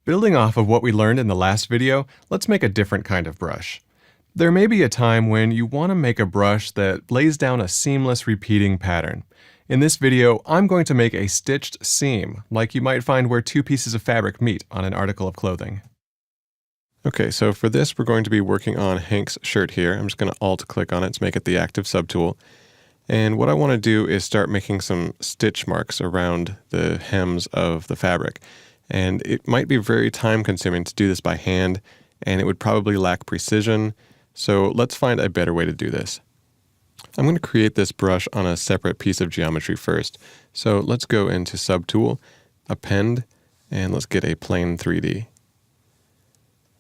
Building off of what we learned in the last video, let's make a different kind of brush. There may be a time when you want to make a brush that lays down a seamless repeating pattern. In this video, I'm going to make a stitched seam, like you might find where two pieces of fabric meet on an article of clothing. Okay, so for this we're going to be working on Hank's shirt here. I'm just going to Alt-click on it to make it the active subtool. And what I want to do is start making some stitch marks around the hems of the fabric. And it might be very time consuming to do this by hand, and it would probably lack precision. So let's find a better way to do this. I'm going to create this brush on a separate piece of geometry first. So let's go into Subtool, Append, and let's get a Plane 3D.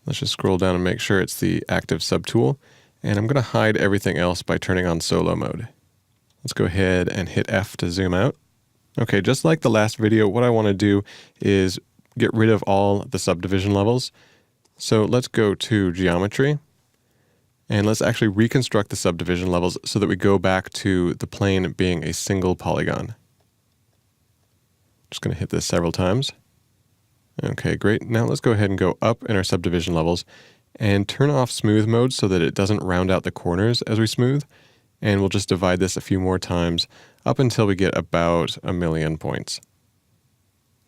Let's just scroll down and make sure it's the active subtool. And I'm going to hide everything else by turning on solo mode. Let's go ahead and hit F to zoom out. Okay, just like the last video, what I want to do is get rid of all the subdivision levels. So let's go to Geometry. And let's actually reconstruct the subdivision levels so that we go back to the plane being a single polygon. Just going to hit this several times. Okay, great. Now let's go ahead and go up in our subdivision levels and turn off smooth mode so that it doesn't round out the corners as we smooth. And we'll just divide this a few more times up until we get about 1,000,000 points.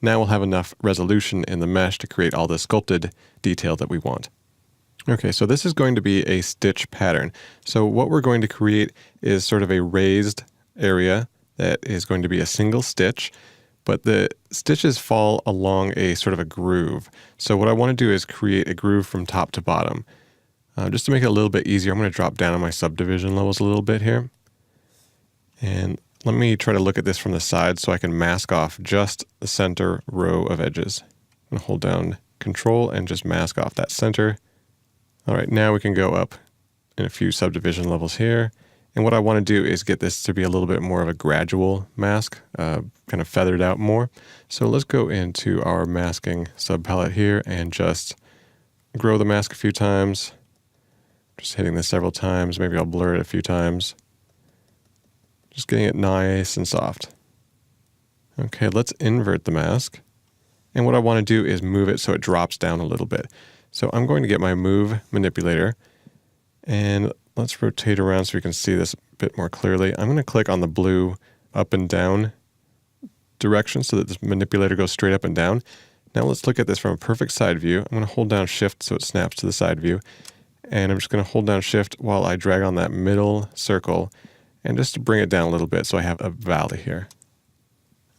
Now we'll have enough resolution in the mesh to create all the sculpted detail that we want. Okay, so this is going to be a stitch pattern. So what we're going to create is sort of a raised area that is going to be a single stitch, but the stitches fall along a sort of a groove. So what I want to do is create a groove from top to bottom. Just to make it a little bit easier, I'm going to drop down on my subdivision levels a little bit here. And let me try to look at this from the side so I can mask off just the center row of edges. I'm going to hold down Control and just mask off that center. All right, now we can go up in a few subdivision levels here. And what I want to do is get this to be a little bit more of a gradual mask, kind of feathered out more. So let's go into our masking subpalette here and just grow the mask a few times. Just hitting this several times. Maybe I'll blur it a few times. Just getting it nice and soft. Okay, let's invert the mask. And what I want to do is move it so it drops down a little bit. So I'm going to get my Move manipulator and let's rotate around so we can see this a bit more clearly. I'm going to click on the blue up and down direction so that this manipulator goes straight up and down. Now let's look at this from a perfect side view. I'm going to hold down Shift so it snaps to the side view. And I'm just going to hold down Shift while I drag on that middle circle and just to bring it down a little bit so I have a valley here.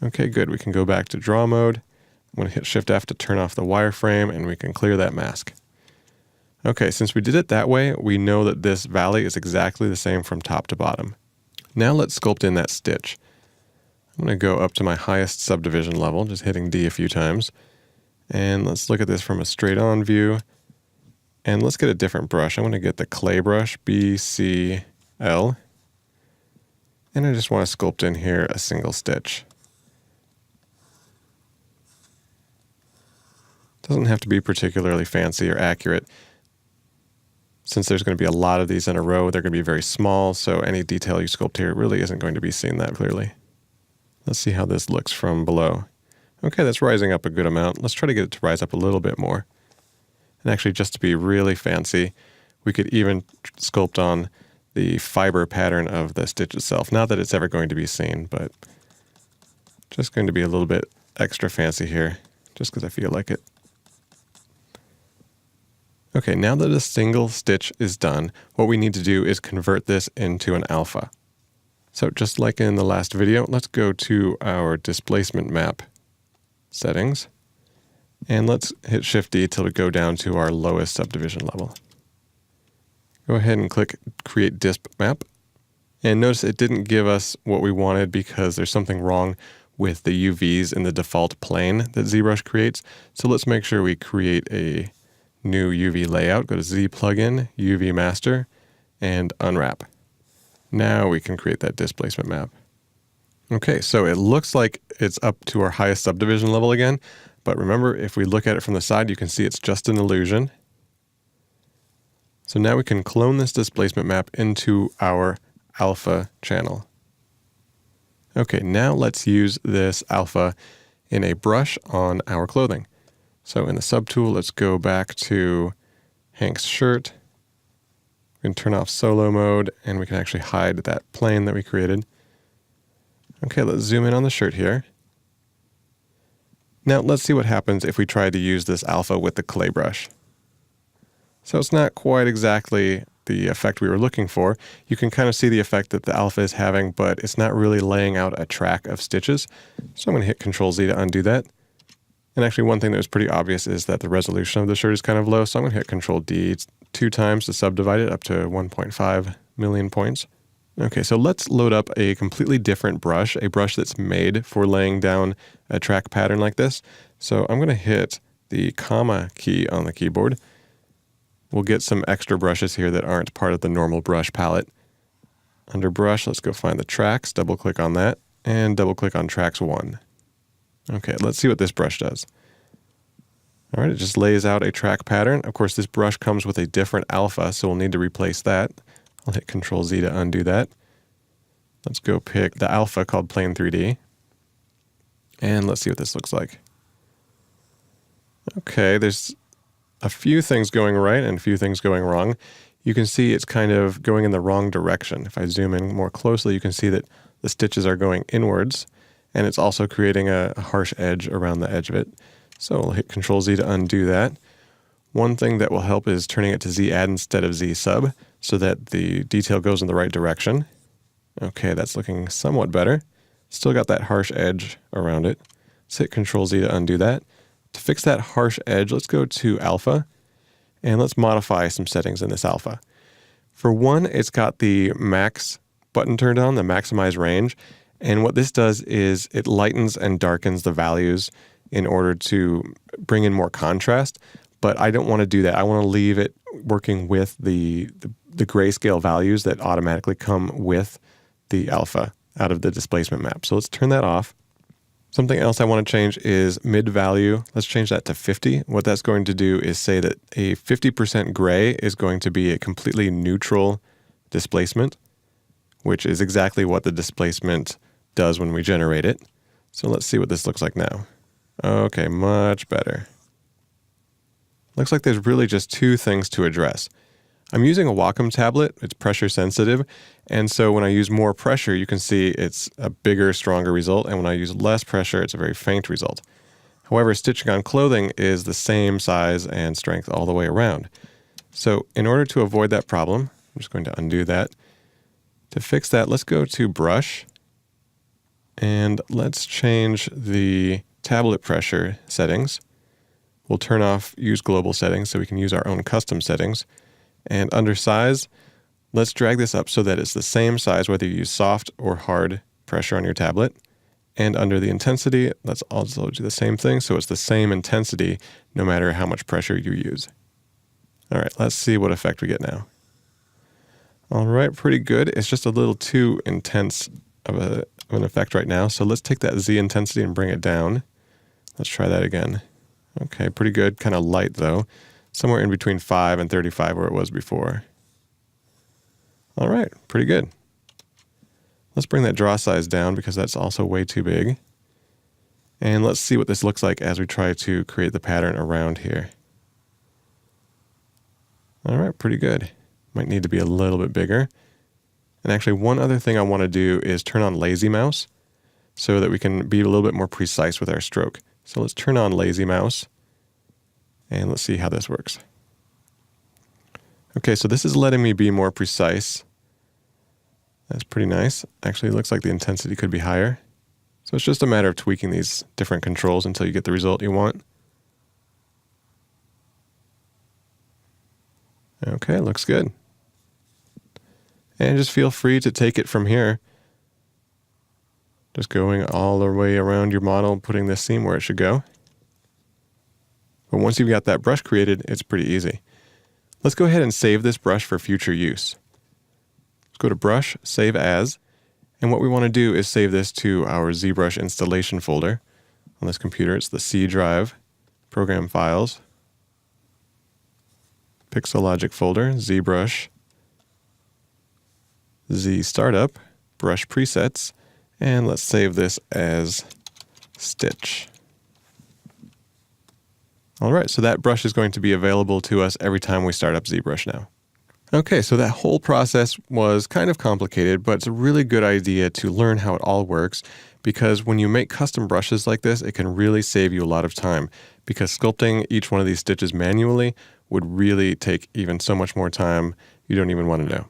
Okay, good. We can go back to draw mode. I'm going to hit Shift F to turn off the wireframe and we can clear that mask. Okay, since we did it that way, we know that this valley is exactly the same from top to bottom. Now let's sculpt in that stitch. I'm going to go up to my highest subdivision level, just hitting D a few times. And let's look at this from a straight on view. And let's get a different brush. I'm going to get the clay brush, BCL. And I just want to sculpt in here a single stitch. Doesn't have to be particularly fancy or accurate. Since there's going to be a lot of these in a row, they're going to be very small, so any detail you sculpt here really isn't going to be seen that clearly. Let's see how this looks from below. Okay, that's rising up a good amount. Let's try to get it to rise up a little bit more. And actually, just to be really fancy, we could even sculpt on the fiber pattern of the stitch itself. Not that it's ever going to be seen, but just going to be a little bit extra fancy here, just because I feel like it. Okay, now that a single stitch is done, what we need to do is convert this into an alpha. So just like in the last video, let's go to our Displacement Map settings. And let's hit Shift D till we go down to our lowest subdivision level. Go ahead and click Create Disp Map. And notice it didn't give us what we wanted because there's something wrong with the UVs in the default plane that ZBrush creates. So let's make sure we create a new UV layout. Go to Z Plugin, UV Master, and Unwrap. Now we can create that displacement map. Okay, so it looks like it's up to our highest subdivision level again. But remember, if we look at it from the side, you can see it's just an illusion. So now we can clone this displacement map into our alpha channel. Okay, now let's use this alpha in a brush on our clothing. So in the subtool, let's go back to Hank's shirt. We can turn off solo mode, and we can actually hide that plane that we created. Okay, let's zoom in on the shirt here. Now let's see what happens if we try to use this alpha with the clay brush. So it's not quite exactly the effect we were looking for. You can kind of see the effect that the alpha is having, but it's not really laying out a track of stitches. So I'm going to hit Control-Z to undo that. And actually one thing that was pretty obvious is that the resolution of the shirt is kind of low, so I'm going to hit Control-D 2 times to subdivide it up to 1.5 million points. Okay, so let's load up a completely different brush, a brush that's made for laying down a track pattern like this. So I'm going to hit the comma key on the keyboard. We'll get some extra brushes here that aren't part of the normal brush palette. Under brush, let's go find the tracks, double click on that, and double click on tracks 1. Okay, let's see what this brush does. All right, it just lays out a track pattern. Of course, this brush comes with a different alpha, so we'll need to replace that. I'll hit Control-Z to undo that. Let's go pick the alpha called Plane 3D. And let's see what this looks like. Okay, there's a few things going right and a few things going wrong. You can see it's kind of going in the wrong direction. If I zoom in more closely, you can see that the stitches are going inwards, and it's also creating a harsh edge around the edge of it. So we'll hit Control-Z to undo that. One thing that will help is turning it to Z-add instead of Z-sub so that the detail goes in the right direction. Okay, that's looking somewhat better. Still got that harsh edge around it. Let's hit Control-Z to undo that. To fix that harsh edge, let's go to Alpha, and let's modify some settings in this Alpha. For one, it's got the max button turned on, the maximize range, and what this does is it lightens and darkens the values in order to bring in more contrast, but I don't want to do that. I want to leave it working with the grayscale values that automatically come with the alpha out of the displacement map. So let's turn that off. Something else I want to change is mid value. Let's change that to 50. What that's going to do is say that a 50% gray is going to be a completely neutral displacement, which is exactly what the displacement does when we generate it. So let's see what this looks like now. Okay, much better. Looks like there's really just two things to address. I'm using a Wacom tablet, it's pressure sensitive, and so when I use more pressure, you can see it's a bigger, stronger result, and when I use less pressure, it's a very faint result. However, stitching on clothing is the same size and strength all the way around. So in order to avoid that problem, I'm just going to undo that. To fix that, let's go to Brush, and let's change the tablet pressure settings. We'll turn off Use Global Settings so we can use our own custom settings. And under Size, let's drag this up so that it's the same size whether you use soft or hard pressure on your tablet. And under the Intensity, let's also do the same thing so it's the same intensity no matter how much pressure you use. All right, let's see what effect we get now. All right, pretty good. It's just a little too intense of an effect right now. So let's take that Z intensity and bring it down. Let's try that again. Okay, pretty good. Kind of light though. Somewhere in between 5 and 35 where it was before. All right, pretty good. Let's bring that draw size down because that's also way too big. And let's see what this looks like as we try to create the pattern around here. All right, pretty good. Might need to be a little bit bigger. And actually one other thing I want to do is turn on Lazy Mouse so that we can be a little bit more precise with our stroke. So let's turn on Lazy Mouse and let's see how this works. Okay, so this is letting me be more precise. That's pretty nice. Actually, it looks like the intensity could be higher. So it's just a matter of tweaking these different controls until you get the result you want. Okay, looks good. And just feel free to take it from here. Just going all the way around your model, putting this seam where it should go. But once you've got that brush created, it's pretty easy. Let's go ahead and save this brush for future use. Let's go to Brush, Save As, and what we want to do is save this to our ZBrush installation folder. On this computer, it's the C drive, Program Files, Pixel Logic folder, ZBrush, Z Startup, Brush Presets, and let's save this as Stitch. All right, so that brush is going to be available to us every time we start up ZBrush now. Okay, so that whole process was kind of complicated, but it's a really good idea to learn how it all works, because when you make custom brushes like this, it can really save you a lot of time, because sculpting each one of these stitches manually would really take even so much more time you don't even want to know.